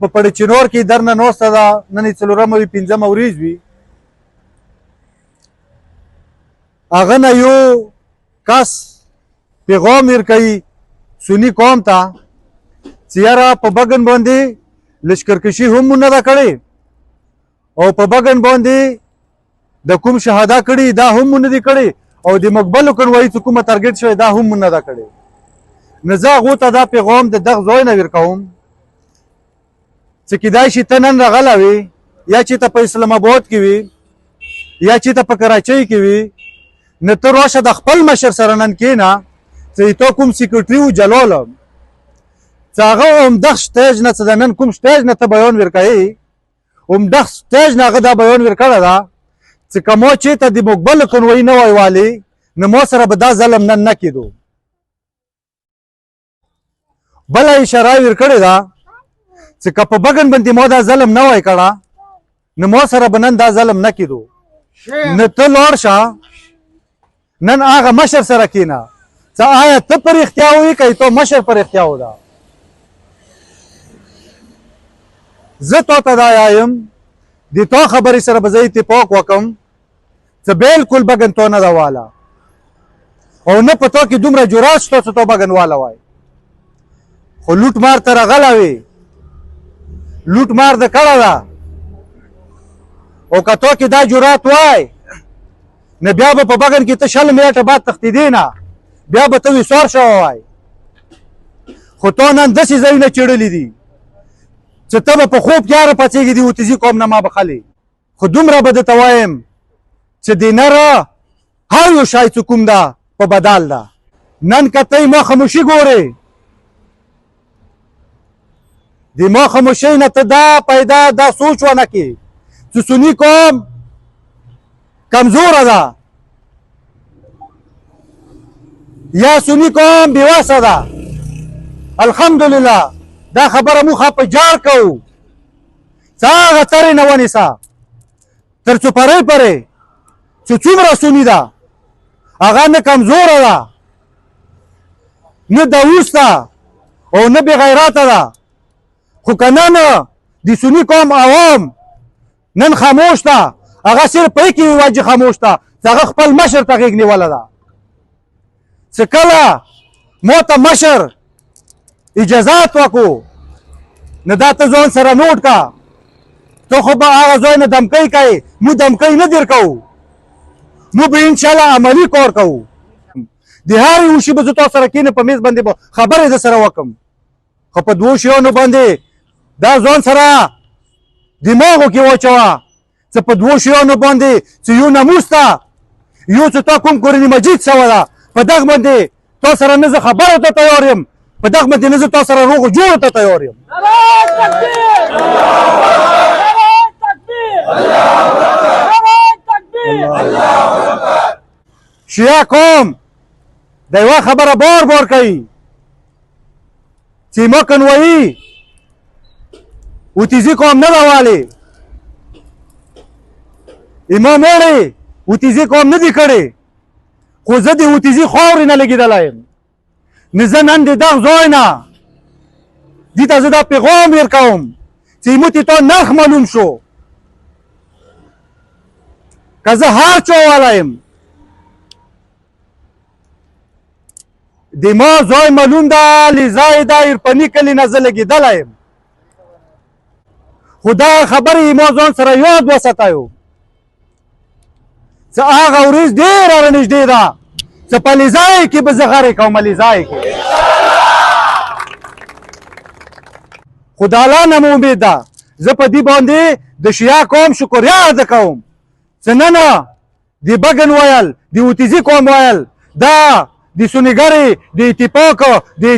په پړچینور کې درنه نوسته ده، نن یې څلورمه وي پنځمه ورځ وي. هغه نه یو کس پیغام ورکوي سني قوم ته چې یاره په بګن باندې لشکرکشي هم مونږ نه ده کړې او په بګن باندې د کوم شهاده کړي دا هم مونږ نه دي کړې او د مقبلو کنوایي چې کومه تارګېټ شوی دا هم مونږ نه ده کړې. نو زه هغو ته دا پیغام د دغه ځای نه ورکوم چې کیدای شي ته نن راغلی وي یا چې ته په اسلام آباد کې وي یا چې ته په کراچۍ کې وي، نو ته راشه د خپل مشر سره نن کښېنه چې تا کوم سیکرټري و جلال چې هغه همدغه سټیج نه چې د نن کوم سټیج نه ته بیان ورکوې همدغه سټیج نه هغه دا بیان ورکړی ده چې که ما چېرته د مقبلو کنوایي نه وای والی نو ما سره به دا ظلم نن نه کېدو. بله اشاره یې ورکړې ده چې که په بګن باندې ما دا ظلم نه وای کړه نو ما سره به نن دا ظلم نه کېدو. نو ته لاړ شه نن هغه مشر سره کښېنه چې آیا ته په رښتیا وایې که تو مشر په رښتیا وده. زه تا ته دا وایم د تا خبرې سره به زه اتفاق وکړم چې بلکل بګن تو نه ده واله او نه په تا کې دومره جرات شته چې تو بګن واله وای. خو لوټ مار ته راغلی وې لوټ مار ده کړه ده او که تو کې دا جرات وای نه بیا به په بګن کې ته شل منټه بعد تښتېدې نه بیا به ته وسوار شوی وای. خو تو نن داسې ځایونه چېړلي دي چې ته به په خوب کې هره پاڅېږې د اوتیزي قوم نه ما بخلې. خو دومره به درته وایم چې د نره هر یو شی چې کوم ده په بدل ده. نن که ته ما خاموشي ګورې د ما خاموشۍ نه ته دا پیدا دا سوچ ونه کړې چې سني قوم کمزوره ده یا سني قوم بېوسه ده. الحمدلله دا خبره موږ په جار کوو چې هغه ترې نه ونیسه تر څو پرې پرې چې څومره سني ده هغه نه کمزوره ده نه داوس ده او نه بېغیرته ده. خو که نن د سني قوم عوام نن خاموش ده هغه صرف په کې وجه خاموش ده چې هغه خپل مشر ته غېږ نیوله ده چې کله ما ته مشر اجازات وکړو نو دا ته ځان سره نوټ کا ته خو به هغه ځای نه دمکۍ کوې موږ دمکۍ نه در کوو موږ به انشاءالله عملي کار کوو. د هر یو شي به زه تاسو سره کښېنم په میز باندې به خبرې زه سره وکړم خو په دوو شیانو باندې دا ځان سره دماغو کې واچوه چې په دوو شیانو باندې چې یو ناموس ته یو چې تا کوم قرآن مجید سوی ده په دغه باندې تا سره نه زه خبرو ته تیار یم په دغه باندې نه زه تا سره روغو جوړو ته تیار یم. شیعه قوم د یوه خبره بار بار کوي چې ما کنوایي اوتیزي قوم نه ده والې ما مړې اوتیزي قوم نه دي کړې خو زه د اوتیزي خاورې نه لګېدلی یم. نو زه نن د دغه ځای نه دې ته زه دا پیغام ورکوم چې موږ ته تا نرخ معلوم شو که زه هر چا والی یم د ما ځای معلوم ده لذا دا عرفاني کلي نه زه لګېدلی یم. خو دا خبرې ما ځان سره یاد وساتیو چې هغه ورځ ډېره رانږدې ده چې په لیزای کې به زه غرې کوم لیزای کې. خو د الله نه مو امید ده زه په دې باندې د شیعه قوم شکریا ادا کوم چې نن د بګن ویل د اوتیزي قوم ویل دا د سنیګرې د اتفاق د